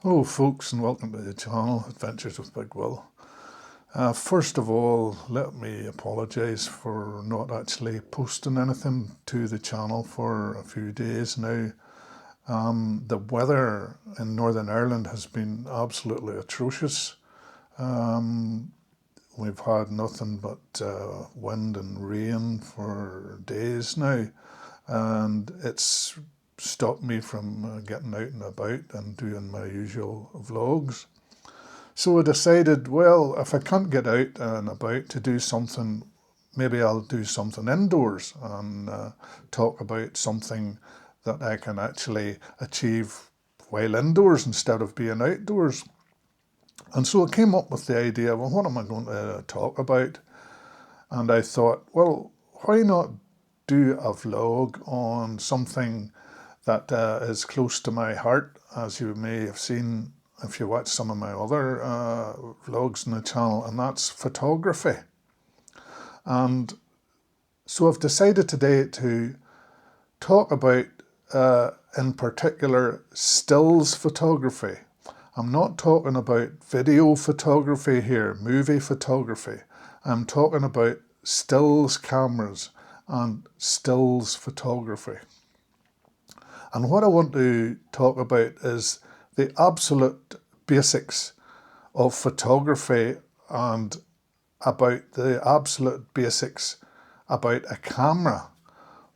Hello folks, and welcome to the channel Adventures with Big Will. First of all, let me apologise for not actually posting anything to the channel for a few days now. The weather in Northern Ireland has been absolutely atrocious. We've had nothing but wind and rain for days now, and it's stopped me from getting out and about and doing my usual vlogs. So I decided, well, if I can't get out and about to do something, maybe I'll do something indoors and talk about something that I can actually achieve while indoors instead of being outdoors. And so I came up with the idea, well, what am I going to talk about? And I thought, well, why not do a vlog on something that is close to my heart, as you may have seen if you watch some of my other vlogs on the channel, and that's photography. And so I've decided today to talk about, in particular, stills photography. I'm not talking about video photography here, movie photography. I'm talking about stills cameras and stills photography. And what I want to talk about is the absolute basics of photography and about the absolute basics about a camera.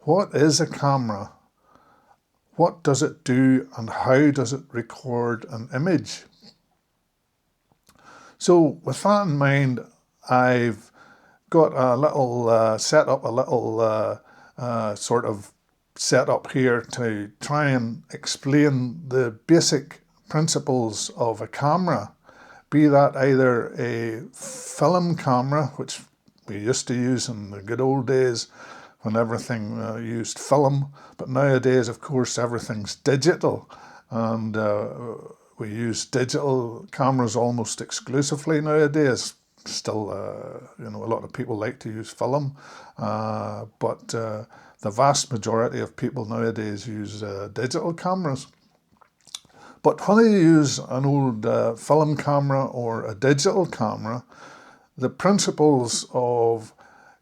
What is a camera? What does it do and how does it record an image? So with that in mind, I've got a little set up a little sort of set up here to try and explain the basic principles of a camera, be that either a film camera, which we used to use in the good old days when everything used film, but nowadays, of course, everything's digital, and we use digital cameras almost exclusively nowadays. Still, a lot of people like to use film, but the vast majority of people nowadays use digital cameras. But when you use an old film camera or a digital camera, the principles of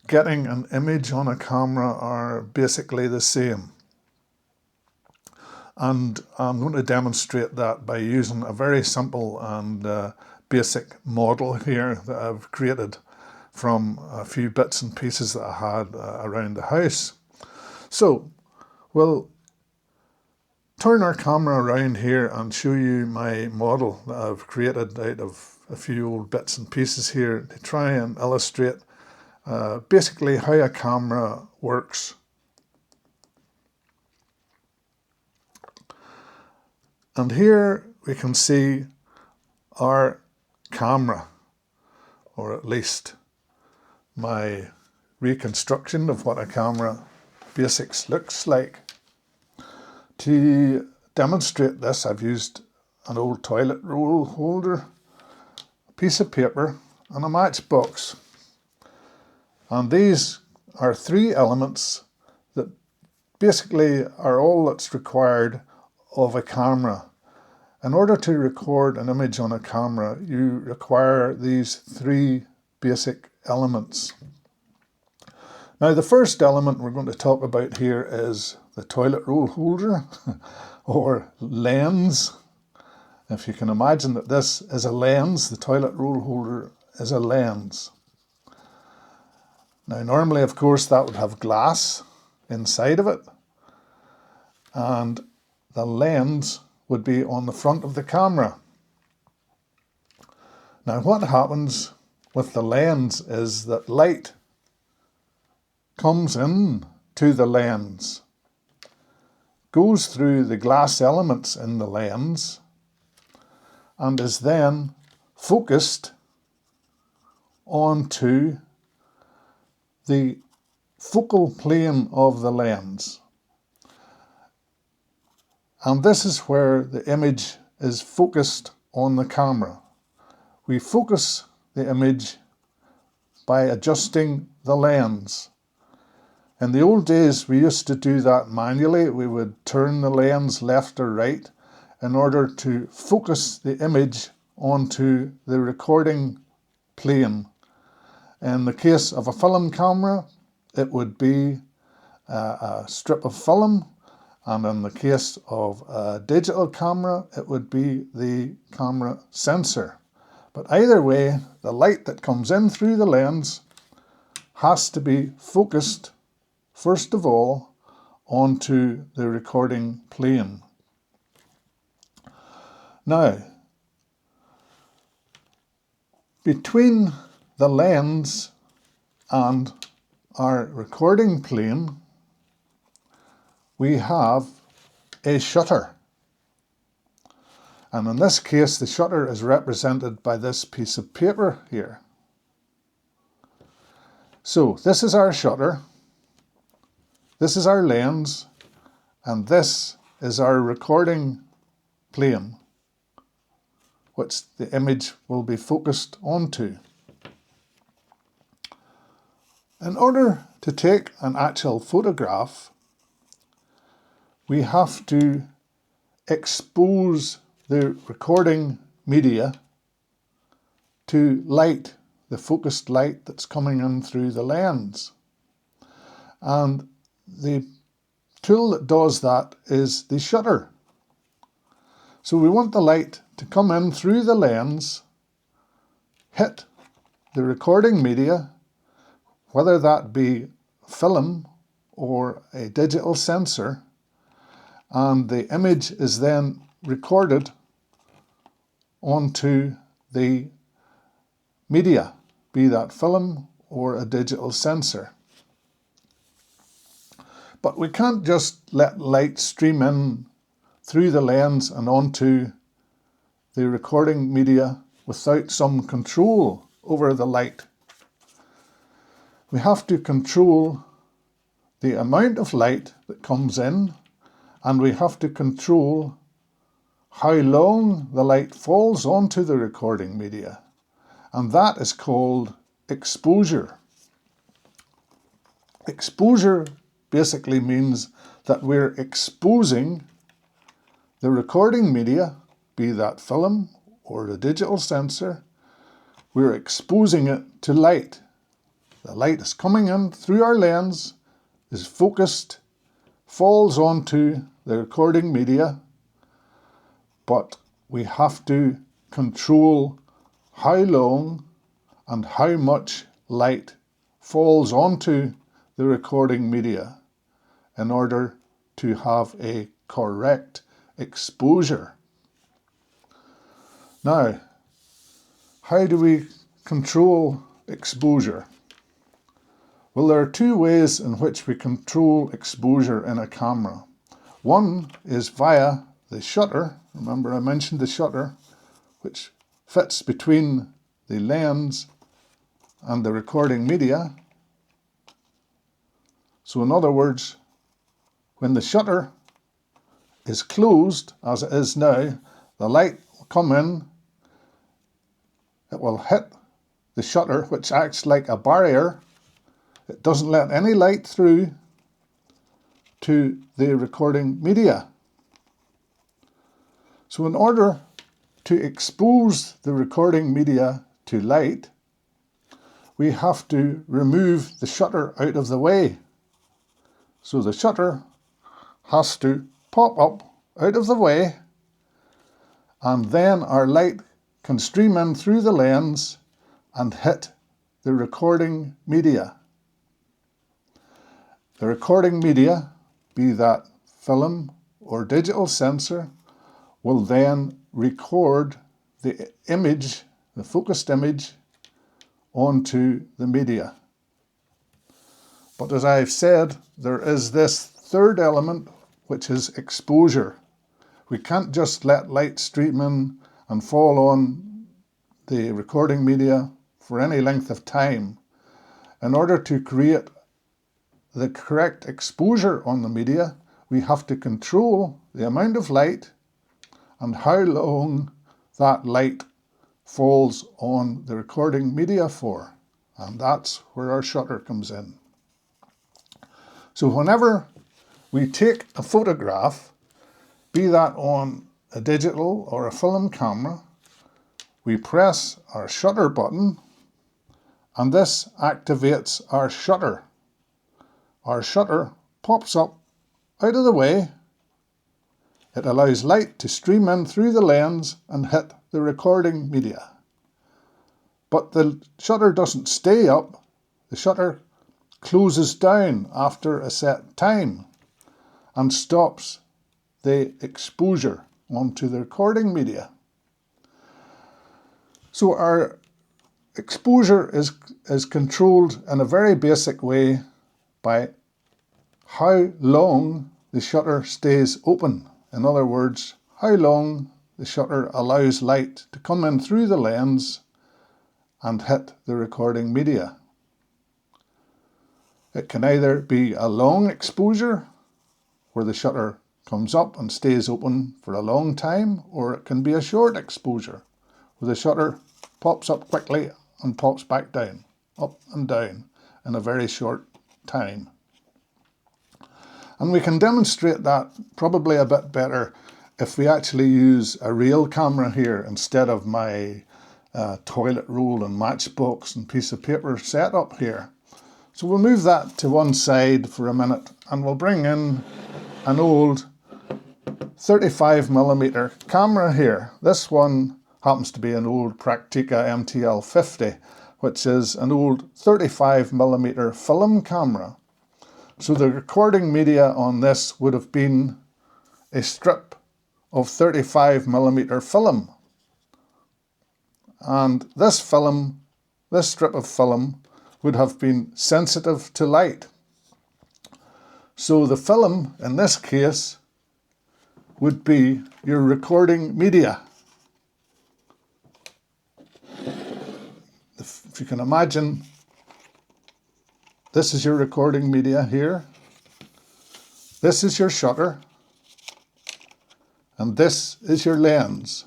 getting an image on a camera are basically the same. And I'm going to demonstrate that by using a very simple and basic model here that I've created from a few bits and pieces that I had around the house. So we'll turn our camera around here and show you my model that I've created out of a few old bits and pieces here to try and illustrate basically how a camera works. And here we can see our camera, or at least my reconstruction of what a camera basics looks like. To demonstrate this, I've used an old toilet roll holder, a piece of paper and a matchbox. And these are three elements that basically are all that's required of a camera. In order to record an image on a camera, you require these three basic elements. Now, the first element we're going to talk about here is the toilet roll holder, or lens. If you can imagine that this is a lens, the toilet roll holder is a lens. Now, normally, of course, that would have glass inside of it, and the lens would be on the front of the camera. Now, what happens with the lens is that light comes in to the lens, goes through the glass elements in the lens, and is then focused onto the focal plane of the lens. And this is where the image is focused on the camera. We focus the image by adjusting the lens. In the old days, we used to do that manually. We would turn the lens left or right in order to focus the image onto the recording plane. In the case of a film camera, it would be a strip of film, and in the case of a digital camera, it would be the camera sensor. But either way, the light that comes in through the lens has to be focused, first of all, onto the recording plane. Now, between the lens and our recording plane, we have a shutter. And in this case, the shutter is represented by this piece of paper here. So this is our shutter, this is our lens, and this is our recording plane, which the image will be focused onto. In order to take an actual photograph, we have to expose the recording media to light, the focused light that's coming in through the lens. And the tool that does that is the shutter. So we want the light to come in through the lens, hit the recording media, whether that be film or a digital sensor, and the image is then recorded onto the media, be that film or a digital sensor. But we can't just let light stream in through the lens and onto the recording media without some control over the light. We have to control the amount of light that comes in, and we have to control how long the light falls onto the recording media. And that is called exposure. Exposure basically means that we're exposing the recording media, be that film or a digital sensor, we're exposing it to light. The light is coming in through our lens, is focused, falls onto the recording media, but we have to control how long and how much light falls onto the recording media in order to have a correct exposure. Now, how do we control exposure? Well, there are two ways in which we control exposure in a camera. One is via the shutter. Remember, I mentioned the shutter, which fits between the lens and the recording media. So in other words, when the shutter is closed, as it is now, the light will come in, it will hit the shutter, which acts like a barrier. It doesn't let any light through to the recording media. So in order to expose the recording media to light, we have to remove the shutter out of the way. So the shutter has to pop up out of the way, and then our light can stream in through the lens and hit the recording media. The recording media, be that film or digital sensor, will then record the image, the focused image, onto the media. But as I've said, there is this third element, which is exposure. We can't just let light stream in and fall on the recording media for any length of time. In order to create the correct exposure on the media, we have to control the amount of light and how long that light falls on the recording media for. And that's where our shutter comes in. So whenever we take a photograph, be that on a digital or a film camera, we press our shutter button and this activates our shutter. Our shutter pops up out of the way. It allows light to stream in through the lens and hit the recording media. But the shutter doesn't stay up. The shutter closes down after a set time and stops the exposure onto the recording media. So our exposure is controlled in a very basic way by how long the shutter stays open. In other words, how long the shutter allows light to come in through the lens and hit the recording media. It can either be a long exposure where the shutter comes up and stays open for a long time, or it can be a short exposure where the shutter pops up quickly and pops back down, up and down in a very short time. And we can demonstrate that probably a bit better if we actually use a real camera here instead of my toilet roll and matchbox and piece of paper setup here. So we'll move that to one side for a minute and we'll bring in an old 35mm camera here. This one happens to be an old Praktica MTL50, which is an old 35mm film camera. So the recording media on this would have been a strip of 35mm film. And this strip of film would have been sensitive to light. So the film, in this case, would be your recording media. If you can imagine, this is your recording media here. This is your shutter. And this is your lens.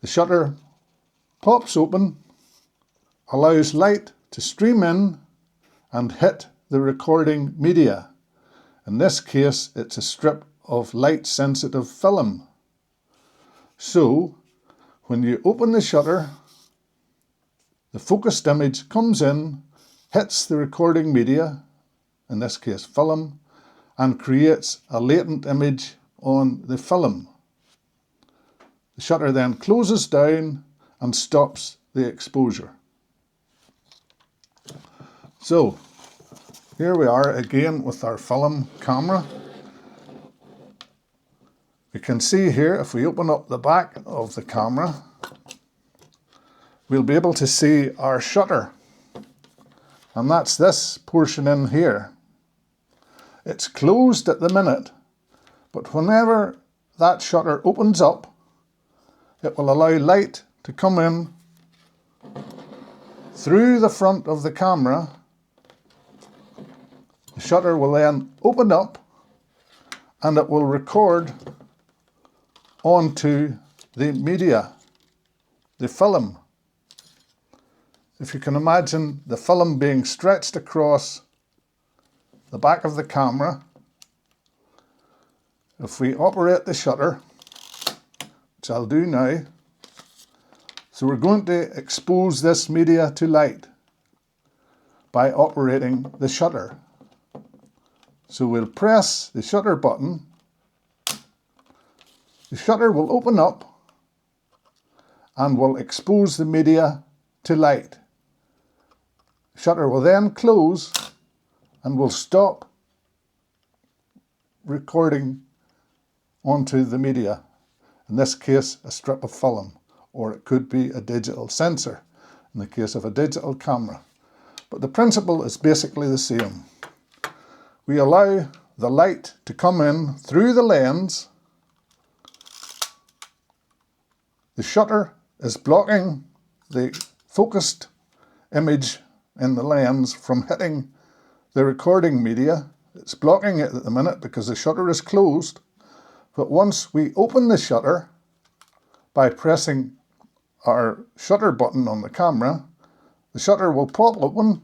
The shutter pops open, allows light to stream in and hit the recording media. In this case, it's a strip of light-sensitive film. So, when you open the shutter, the focused image comes in, hits the recording media, in this case film, and creates a latent image on the film. The shutter then closes down and stops the exposure. So, here we are again with our film camera. We can see here, if we open up the back of the camera, we'll be able to see our shutter. And that's this portion in here. It's closed at the minute, but whenever that shutter opens up, it will allow light to come in through the front of the camera. The shutter will then open up and it will record onto the media, the film. If you can imagine the film being stretched across the back of the camera, if we operate the shutter, which I'll do now, so we're going to expose this media to light by operating the shutter. So we'll press the shutter button, the shutter will open up and will expose the media to light. The shutter will then close and will stop recording onto the media. In this case, a strip of film, or it could be a digital sensor in the case of a digital camera. But the principle is basically the same. We allow the light to come in through the lens. The shutter is blocking the focused image in the lens from hitting the recording media. It's blocking it at the minute because the shutter is closed. But once we open the shutter by pressing our shutter button on the camera, the shutter will pop open.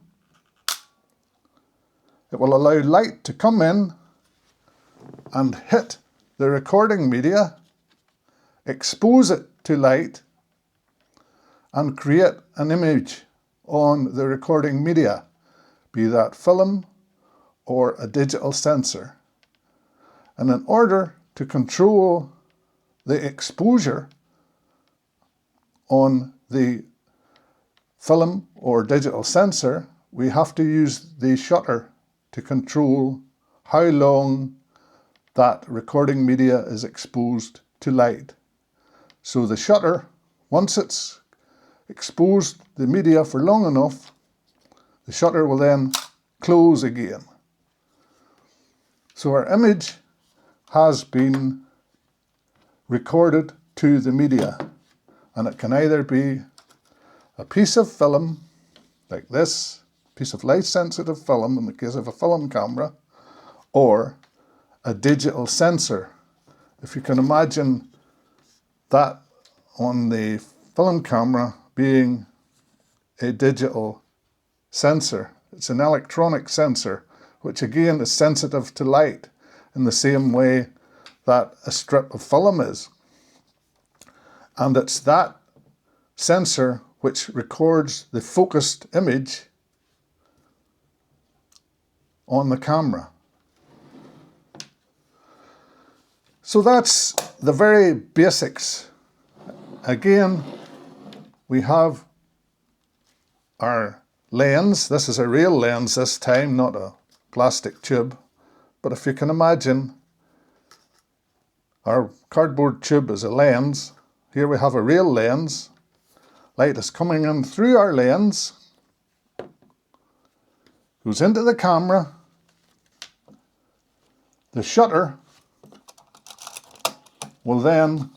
It will allow light to come in and hit the recording media, expose it to light, and create an image on the recording media, be that film or a digital sensor. And in order to control the exposure on the film or digital sensor, we have to use the shutter to control how long that recording media is exposed to light. So the shutter, once it's exposed the media for long enough, the shutter will then close again. So our image has been recorded to the media, and it can either be a piece of film like this, piece of light sensitive film in the case of a film camera, or a digital sensor. If you can imagine that on the film camera being a digital sensor. It's an electronic sensor, which again is sensitive to light in the same way that a strip of film is. And it's that sensor which records the focused image on the camera. So that's the very basics. Again, we have our lens. This is a real lens this time, not a plastic tube. But if you can imagine, our cardboard tube is a lens. Here we have a real lens. Light is coming in through our lens, goes into the camera. The shutter will then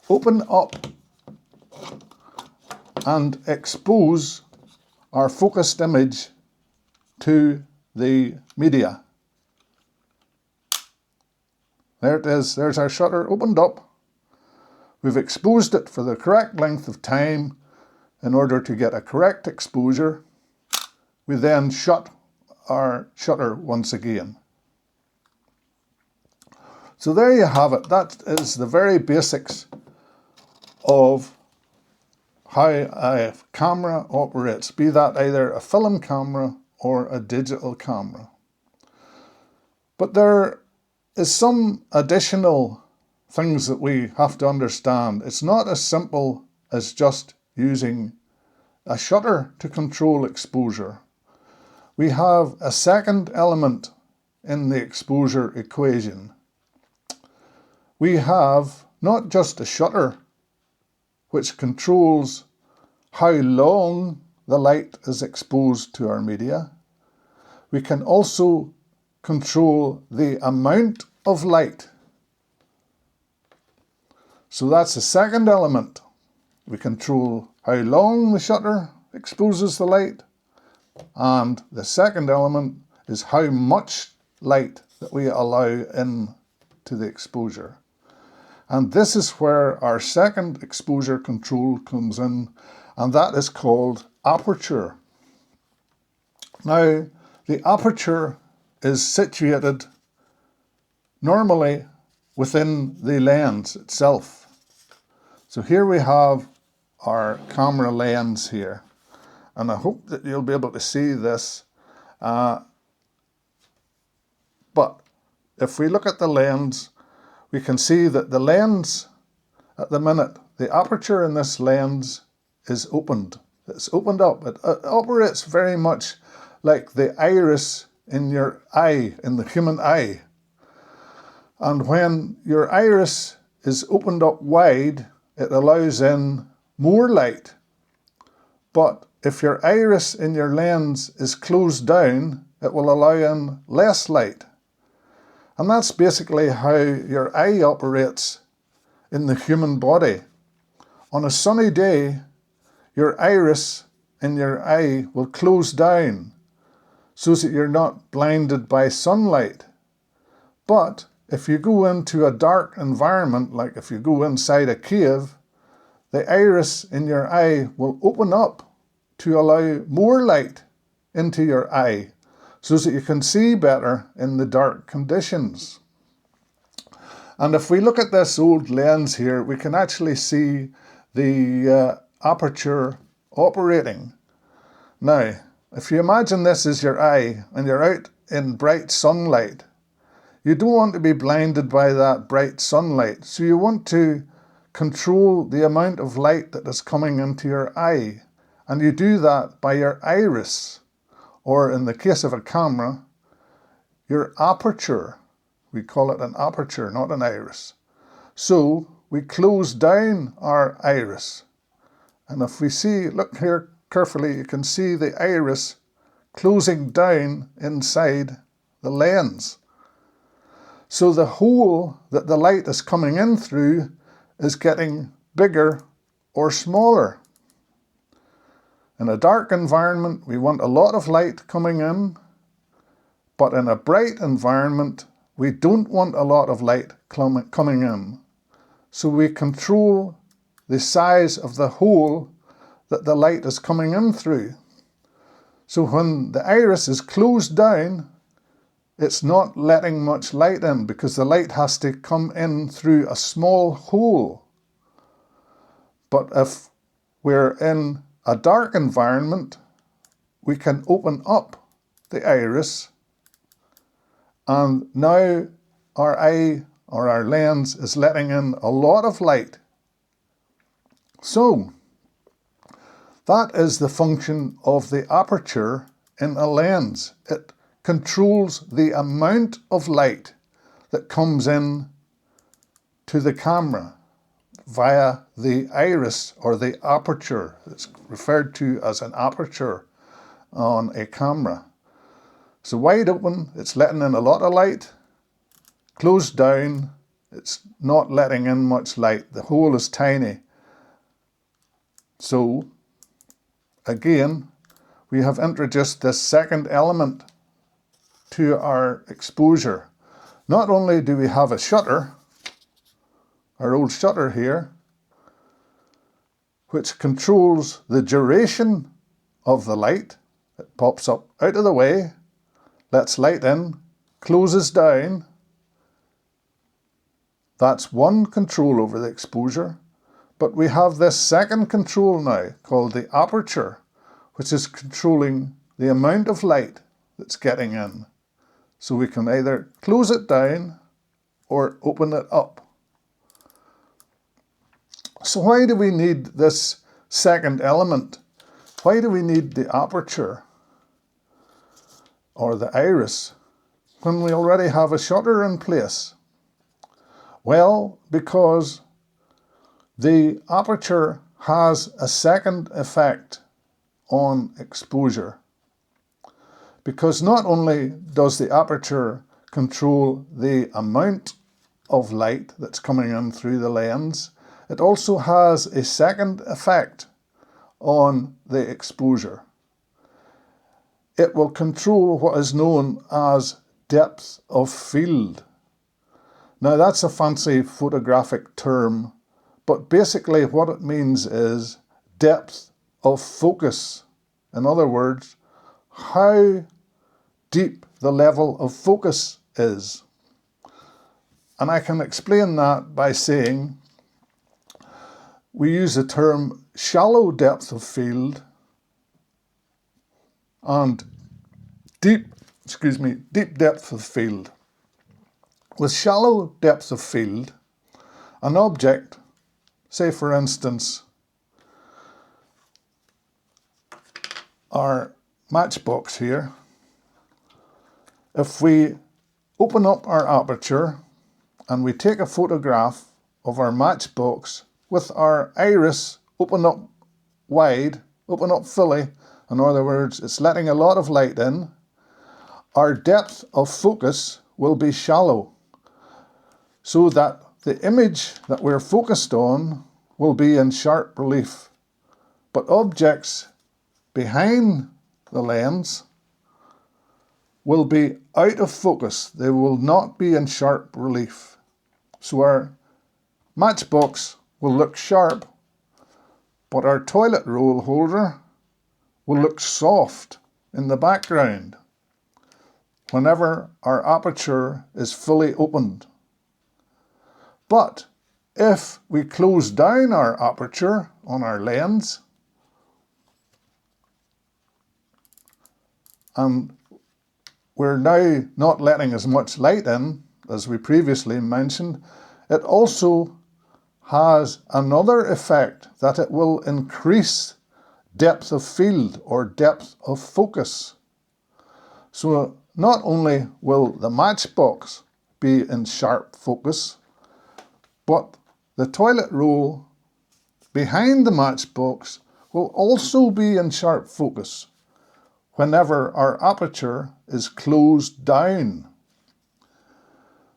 open up and expose our focused image to the media. There it is, there's our shutter opened up. We've exposed it for the correct length of time in order to get a correct exposure. We then shut our shutter once again. So there you have it. That is the very basics of how a camera operates, be that either a film camera or a digital camera. But there is some additional things that we have to understand. It's not as simple as just using a shutter to control exposure. We have a second element in the exposure equation. We have not just a shutter which controls how long the light is exposed to our media. We can also control the amount of light. So that's the second element. We control how long the shutter exposes the light, and the second element is how much light that we allow in to the exposure. And this is where our second exposure control comes in, and that is called aperture. Now, the aperture is situated normally within the lens itself. So here we have our camera lens here, and I hope that you'll be able to see this. But if we look at the lens, we can see that the lens, at the minute, the aperture in this lens is opened. It's opened up. It operates very much like the iris in your eye, in the human eye. And when your iris is opened up wide, it allows in more light. But if your iris in your lens is closed down, it will allow in less light. And that's basically how your eye operates in the human body. On a sunny day, your iris in your eye will close down so that you're not blinded by sunlight. But if you go into a dark environment, like if you go inside a cave, the iris in your eye will open up to allow more light into your eye, so that you can see better in the dark conditions. And if we look at this old lens here, we can actually see the aperture operating. Now, if you imagine this as your eye and you're out in bright sunlight, you don't want to be blinded by that bright sunlight. So you want to control the amount of light that is coming into your eye. And you do that by your iris, or in the case of a camera, your aperture. We call it an aperture, not an iris. So we close down our iris. And if we see, look here carefully, you can see the iris closing down inside the lens. So the hole that the light is coming in through is getting bigger or smaller. In a dark environment, we want a lot of light coming in, but in a bright environment, we don't want a lot of light coming in. So we control the size of the hole that the light is coming in through. So when the iris is closed down, it's not letting much light in because the light has to come in through a small hole. But if we're in a dark environment, we can open up the iris, and now our eye or our lens is letting in a lot of light. So that is the function of the aperture in a lens. It controls the amount of light that comes in to the camera via the iris or the aperture. It's referred to as an aperture on a camera. So wide open, it's letting in a lot of light. Closed down, it's not letting in much light. The hole is tiny. So again, we have introduced this second element to our exposure. Not only do we have a shutter, our old shutter here, which controls the duration of the light. It pops up out of the way, lets light in, closes down. That's one control over the exposure. But we have this second control now called the aperture, which is controlling the amount of light that's getting in. So we can either close it down or open it up. So why do we need this second element? Why do we need the aperture or the iris when we already have a shutter in place? Well, because the aperture has a second effect on exposure. Because not only does the aperture control the amount of light that's coming in through the lens, it also has a second effect on the exposure. It will control what is known as depth of field. Now that's a fancy photographic term, but basically what it means is depth of focus. In other words, how deep the level of focus is. And I can explain that by saying we use the term shallow depth of field and deep depth of field. With shallow depth of field, an object, say for instance our matchbox here, if we open up our aperture and we take a photograph of our matchbox with our iris open up wide, open up fully, in other words, it's letting a lot of light in, our depth of focus will be shallow, so that the image that we're focused on will be in sharp relief. But objects behind the lens will be out of focus. They will not be in sharp relief. So our matchbox will look sharp, but our toilet roll holder will look soft in the background whenever our aperture is fully opened. But if we close down our aperture on our lens and we're now not letting as much light in as we previously mentioned, it also has another effect, that it will increase depth of field or depth of focus. So not only will the matchbox be in sharp focus, but the toilet roll behind the matchbox will also be in sharp focus whenever our aperture is closed down.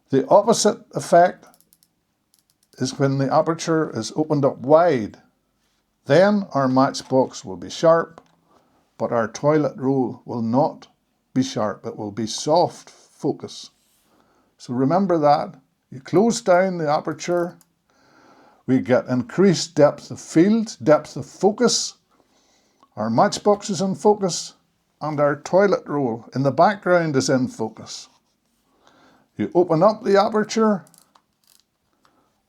The opposite effect is when the aperture is opened up wide. Then our matchbox will be sharp, but our toilet roll will not be sharp. It will be soft focus. So remember that. You close down the aperture, we get increased depth of field, depth of focus. Our matchbox is in focus, and our toilet roll in the background is in focus. You open up the aperture,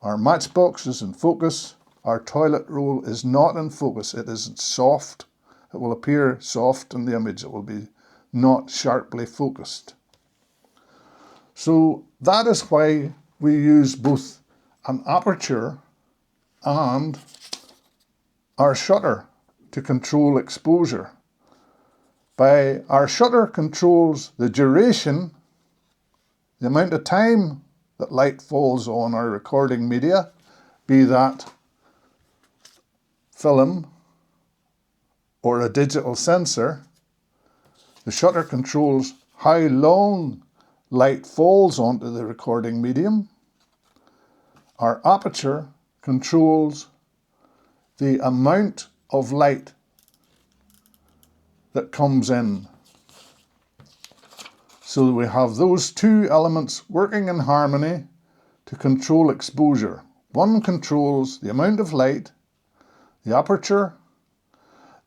our matchbox is in focus, our toilet roll is not in focus. It is soft. It will appear soft in the image. It will be not sharply focused. So that is why we use both an aperture and our shutter to control exposure. Our shutter controls the duration, the amount of time that light falls on our recording media, be that film or a digital sensor. The shutter controls how long light falls onto the recording medium. Our aperture controls the amount of light that comes in. So we have those two elements working in harmony to control exposure. One controls the amount of light, the aperture.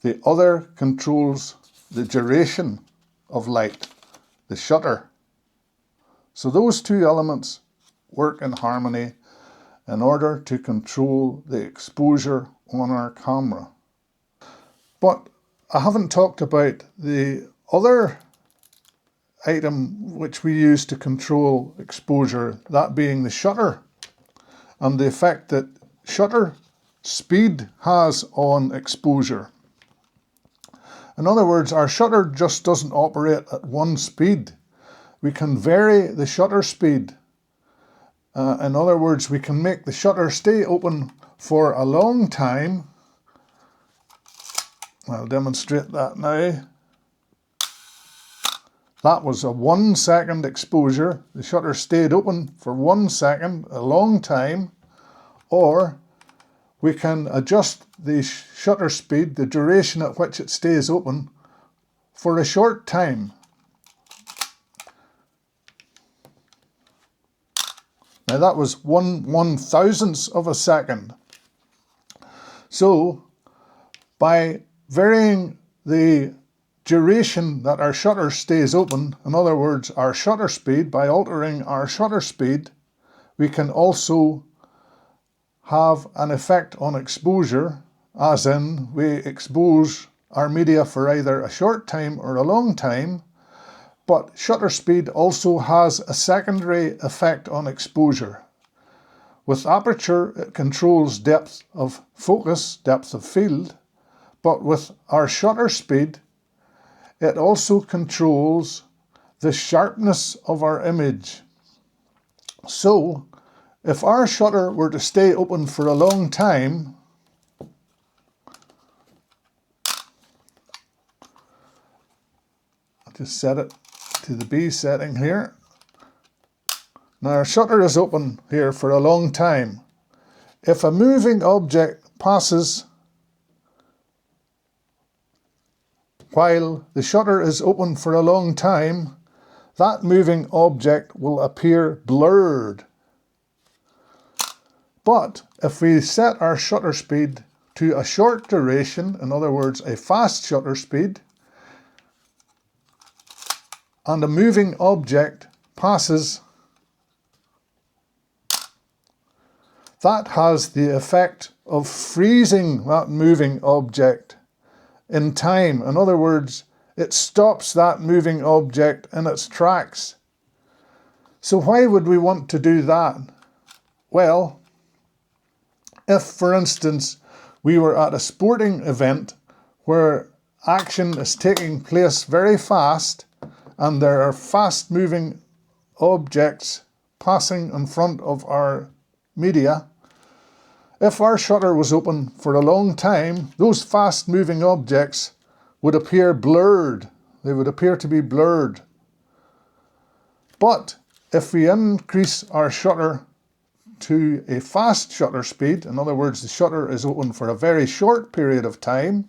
The other controls the duration of light, the shutter. So those two elements work in harmony in order to control the exposure on our camera. But I haven't talked about the other item which we use to control exposure, that being the shutter, and the effect that shutter speed has on exposure. In other words, our shutter just doesn't operate at one speed. We can vary the shutter speed. In other words, we can make the shutter stay open for a long time. I'll demonstrate that now. That was a 1 second exposure. The shutter stayed open for 1 second, a long time. Or we can adjust the shutter speed, the duration at which it stays open, for a short time. Now that was 1/1000th of a second. So by varying the duration that our shutter stays open, in other words, our shutter speed, by altering our shutter speed, we can also have an effect on exposure, as in we expose our media for either a short time or a long time, but shutter speed also has a secondary effect on exposure. With aperture, it controls depth of focus, depth of field, but with our shutter speed, it also controls the sharpness of our image. So, if our shutter were to stay open for a long time, I'll just set it to the B setting here. Now our shutter is open here for a long time. If a moving object passes while the shutter is open for a long time, that moving object will appear blurred. But if we set our shutter speed to a short duration, in other words, a fast shutter speed, and a moving object passes that has the effect of freezing that moving object in time. In other words, it stops that moving object in its tracks. So why would we want to do that? Well, if, for instance, we were at a sporting event where action is taking place very fast and there are fast-moving objects passing in front of our media, if our shutter was open for a long time, those fast-moving objects would appear blurred. They would appear to be blurred. But if we increase our shutter to a fast shutter speed, in other words, the shutter is open for a very short period of time,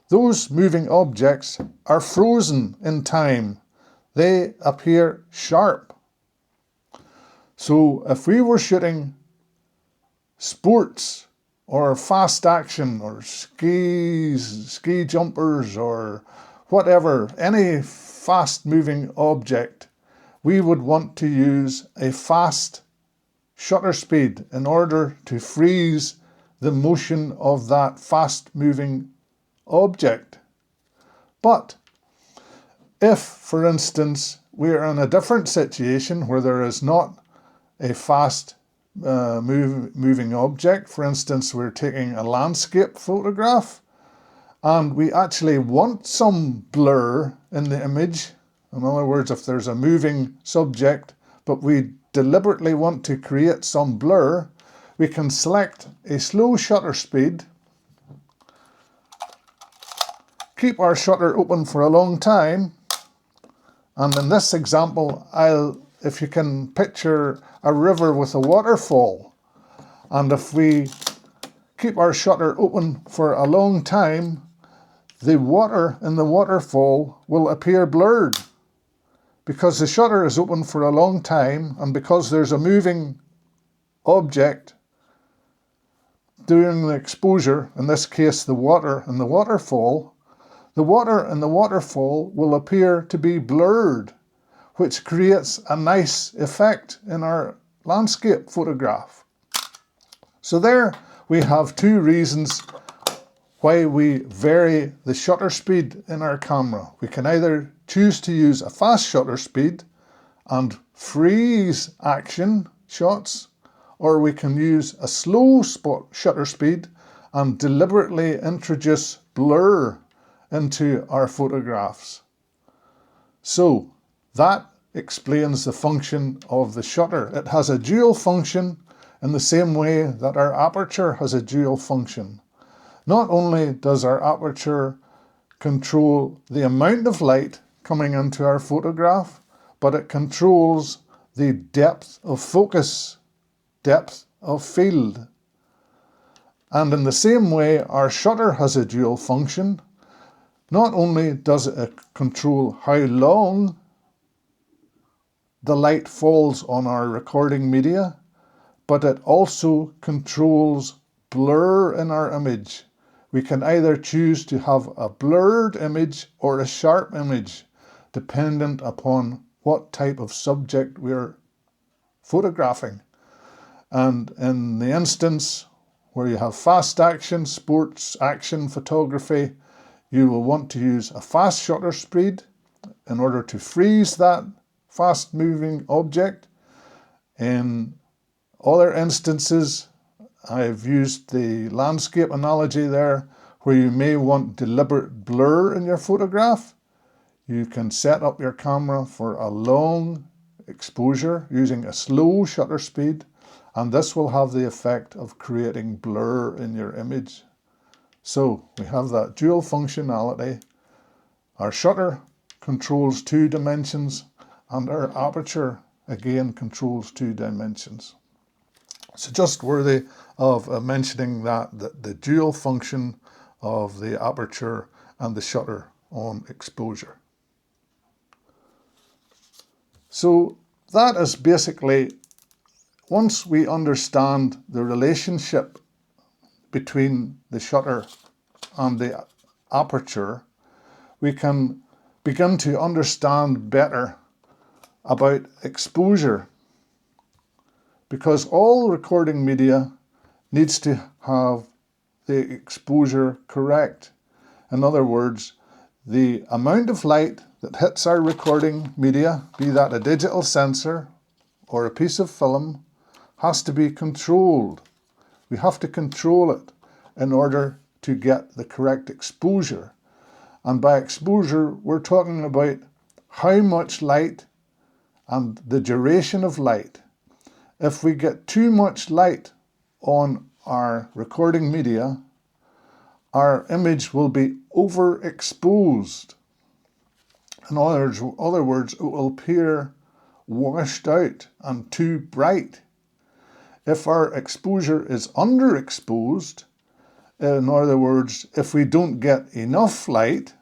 those moving objects are frozen in time. They appear sharp. So if we were shooting sports or fast action or ski jumpers or whatever, any fast moving object, we would want to use a fast shutter speed in order to freeze the motion of that fast moving object. But if, for instance, we're in a different situation where there is not a fast moving object, for instance, we're taking a landscape photograph and we actually want some blur in the image. In other words, if there's a moving subject, but we deliberately want to create some blur, we can select a slow shutter speed, keep our shutter open for a long time, and in this example, if you can picture a river with a waterfall, and if we keep our shutter open for a long time, the water in the waterfall will appear blurred. Because the shutter is open for a long time and because there's a moving object doing the exposure, in this case the water in the waterfall will appear to be blurred, which creates a nice effect in our landscape photograph. So there we have two reasons why we vary the shutter speed in our camera. We can either choose to use a fast shutter speed and freeze action shots, or we can use a slow shutter speed and deliberately introduce blur into our photographs. So that explains the function of the shutter. It has a dual function in the same way that our aperture has a dual function. Not only does our aperture control the amount of light coming into our photograph, but it controls the depth of focus, depth of field. And in the same way, our shutter has a dual function. Not only does it control how long the light falls on our recording media, but it also controls blur in our image. We can either choose to have a blurred image or a sharp image, dependent upon what type of subject we're photographing. And in the instance where you have fast action, sports action photography, you will want to use a fast shutter speed in order to freeze that fast moving object. In other instances, I've used the landscape analogy there, where you may want deliberate blur in your photograph. You can set up your camera for a long exposure using a slow shutter speed, and this will have the effect of creating blur in your image. So we have that dual functionality. Our shutter controls 2 dimensions, and our aperture again controls 2 dimensions. So just worthy of mentioning that the dual function of the aperture and the shutter on exposure. So that is basically, once we understand the relationship between the shutter and the aperture, we can begin to understand better about exposure. Because all recording media needs to have the exposure correct. In other words, the amount of light that hits our recording media, be that a digital sensor or a piece of film, has to be controlled. We have to control it in order to get the correct exposure. And by exposure, we're talking about how much light and the duration of light. If we get too much light on our recording media, our image will be overexposed. In other words, it will appear washed out and too bright. If our exposure is underexposed, in other words, if we don't get enough light,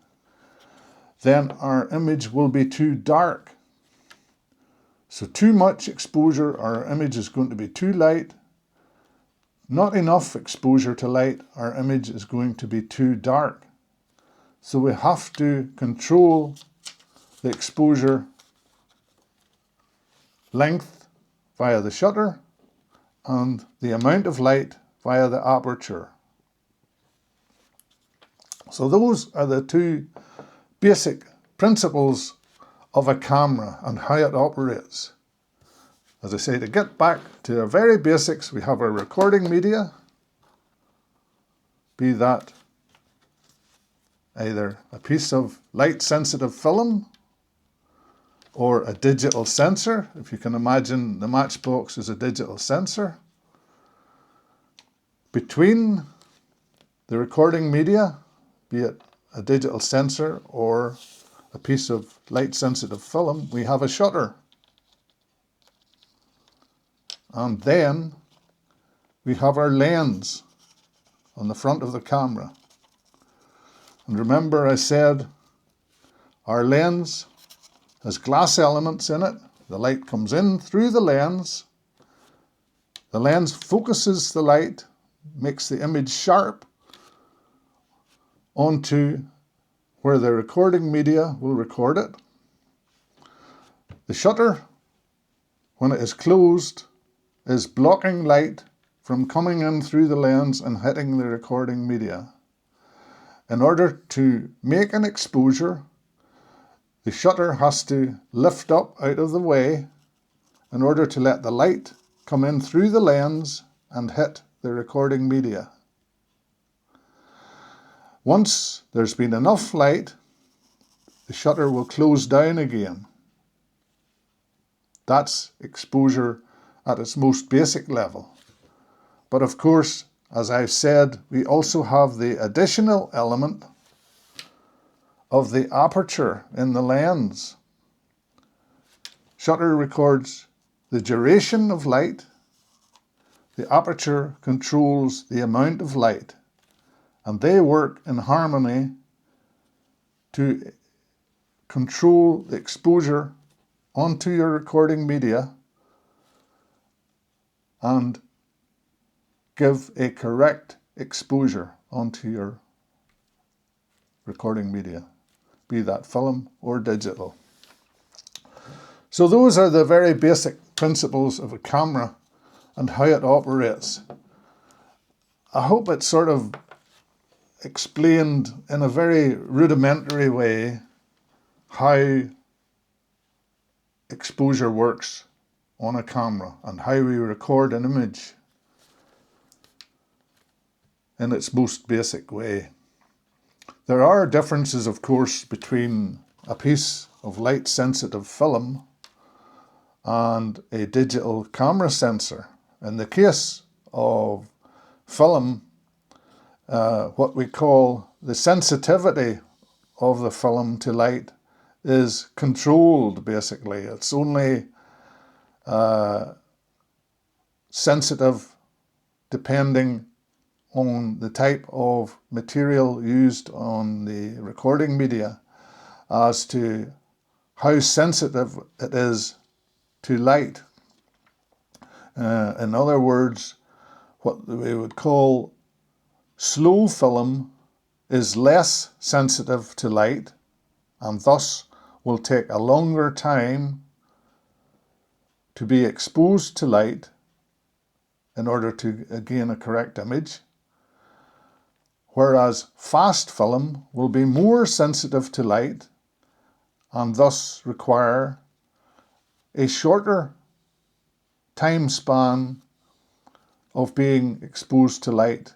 then our image will be too dark. So too much exposure, our image is going to be too light. Not enough exposure to light, our image is going to be too dark. So we have to control the exposure length via the shutter and the amount of light via the aperture. So those are the two basic principles of a camera and how it operates. As I say, to get back to the very basics, we have our recording media, be that either a piece of light-sensitive film or a digital sensor. If you can imagine the Matchbox as a digital sensor. Between the recording media, be it a digital sensor or a piece of light-sensitive film, we have a shutter. And then we have our lens on the front of the camera. And remember I said our lens has glass elements in it. The light comes in through the lens. The lens focuses the light, makes the image sharp onto where the recording media will record it. The shutter, when it is closed, is blocking light from coming in through the lens and hitting the recording media. In order to make an exposure, the shutter has to lift up out of the way in order to let the light come in through the lens and hit the recording media. Once there's been enough light, the shutter will close down again. That's exposure at its most basic level. But of course, as I've said, we also have the additional element of the aperture in the lens. Shutter records the duration of light. The aperture controls the amount of light. And they work in harmony to control the exposure onto your recording media and give a correct exposure onto your recording media, be that film or digital. So those are the very basic principles of a camera and how it operates. I hope it sort of explained in a very rudimentary way how exposure works on a camera and how we record an image in its most basic way. There are differences, of course, between a piece of light-sensitive film and a digital camera sensor. In the case of film, what we call the sensitivity of the film to light is controlled, basically. It's only sensitive depending on the type of material used on the recording media as to how sensitive it is to light. In other words, what we would call slow film is less sensitive to light and thus will take a longer time to be exposed to light in order to gain a correct image, whereas fast film will be more sensitive to light and thus require a shorter time span of being exposed to light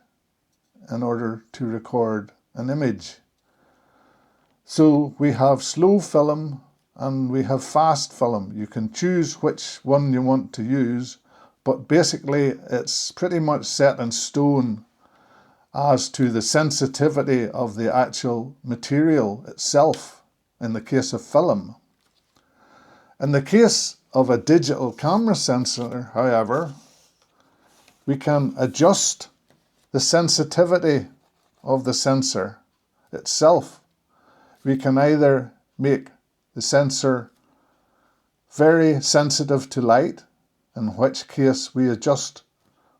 in order to record an image. So we have slow film and we have fast film. You can choose which one you want to use, but basically it's pretty much set in stone as to the sensitivity of the actual material itself in the case of film. In the case of a digital camera sensor, however, we can adjust the sensitivity of the sensor itself. We can either make the sensor very sensitive to light, in which case we adjust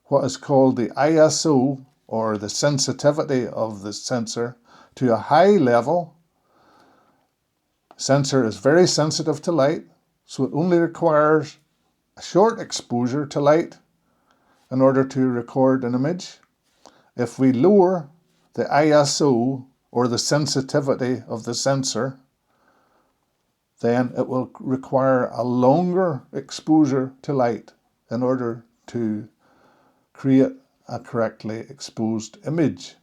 what is called the ISO, or the sensitivity of the sensor, to a high level. Sensor is very sensitive to light, so it only requires a short exposure to light in order to record an image. If we lower the ISO, or the sensitivity of the sensor, then it will require a longer exposure to light in order to create a correctly exposed image.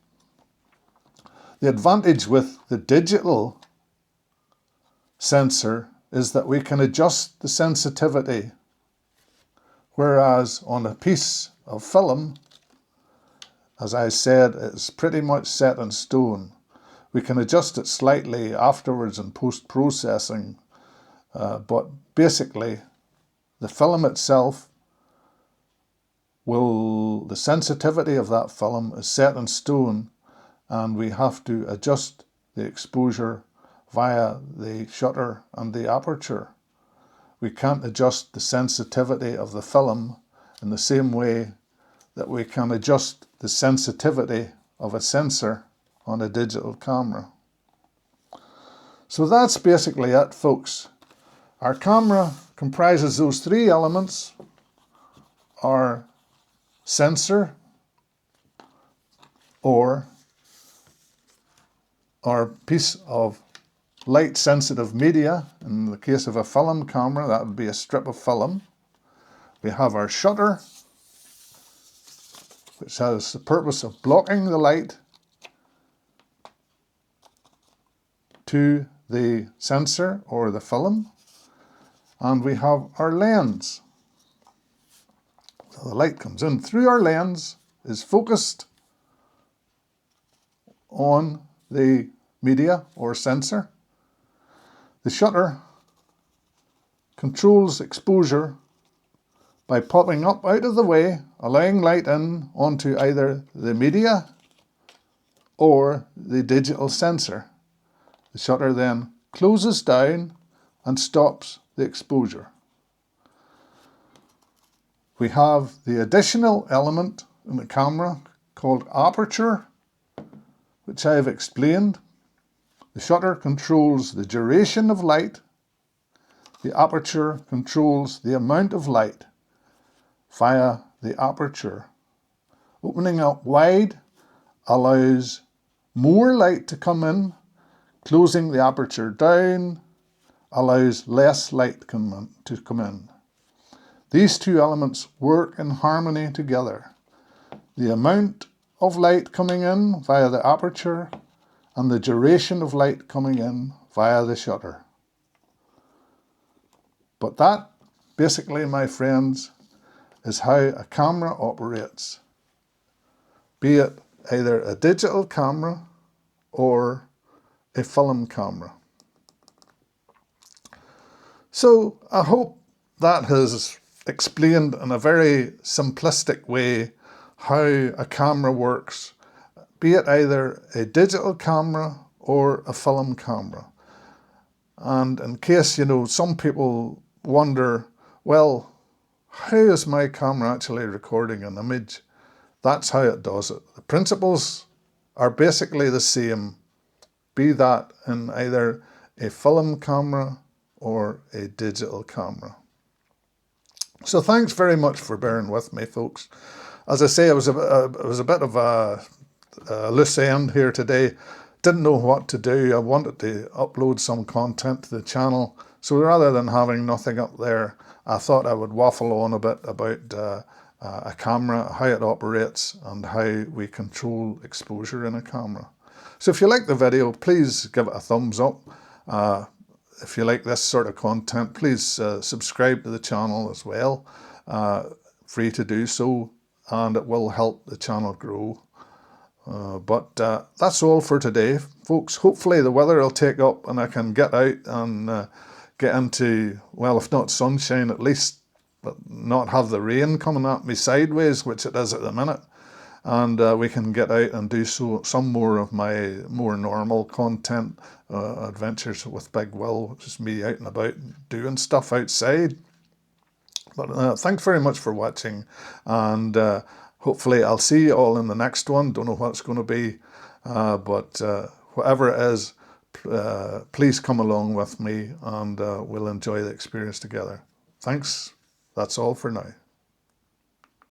The advantage with the digital sensor is that we can adjust the sensitivity, whereas on a piece of film, as I said, it's pretty much set in stone. We can adjust it slightly afterwards in post-processing, but basically the film itself the sensitivity of that film is set in stone, and we have to adjust the exposure via the shutter and the aperture. We can't adjust the sensitivity of the film in the same way that we can adjust the sensitivity of a sensor on a digital camera. So that's basically it, folks. Our camera comprises those three elements: our sensor, or our piece of light sensitive media. In the case of a film camera, that would be a strip of film. We have our shutter, which has the purpose of blocking the light to the sensor or the film. And we have our lens. So the light comes in through our lens, is focused on the media or sensor. The shutter controls exposure by popping up out of the way, allowing light in onto either the media or the digital sensor. The shutter then closes down and stops the exposure. We have the additional element in the camera called aperture, which I have explained. The shutter controls the duration of light. The aperture controls the amount of light via the aperture. Opening up wide allows more light to come in. Closing the aperture down allows less light to come in. These two elements work in harmony together. The amount of light coming in via the aperture and the duration of light coming in via the shutter. But that, basically, my friends, is how a camera operates, be it either a digital camera or a film camera. So I hope that has explained in a very simplistic way how a camera works, be it either a digital camera or a film camera. And in case, some people wonder, well, how is my camera actually recording an image? That's how it does it. The principles are basically the same, be that in either a film camera or a digital camera. So thanks very much for bearing with me, folks. as I say, it was a bit of a loose end here today. Didn't know what to do. I wanted to upload some content to the channel. So rather than having nothing up there, I thought I would waffle on a bit about a camera, how it operates, and how we control exposure in a camera. So if you like the video, please give it a thumbs up. If you like this sort of content, please subscribe to the channel as well. Free to do so, and it will help the channel grow. But that's all for today, folks. Hopefully the weather will take up and I can get out and get into, well, if not sunshine, at least but not have the rain coming at me sideways, which it is at the minute. And we can get out and do some more of my more normal content, adventures with Big Will, which is me out and about doing stuff outside. But thanks very much for watching, and hopefully I'll see you all in the next one. Don't know what it's going to be, but whatever it is, please come along with me, and we'll enjoy the experience together. Thanks. That's all for now.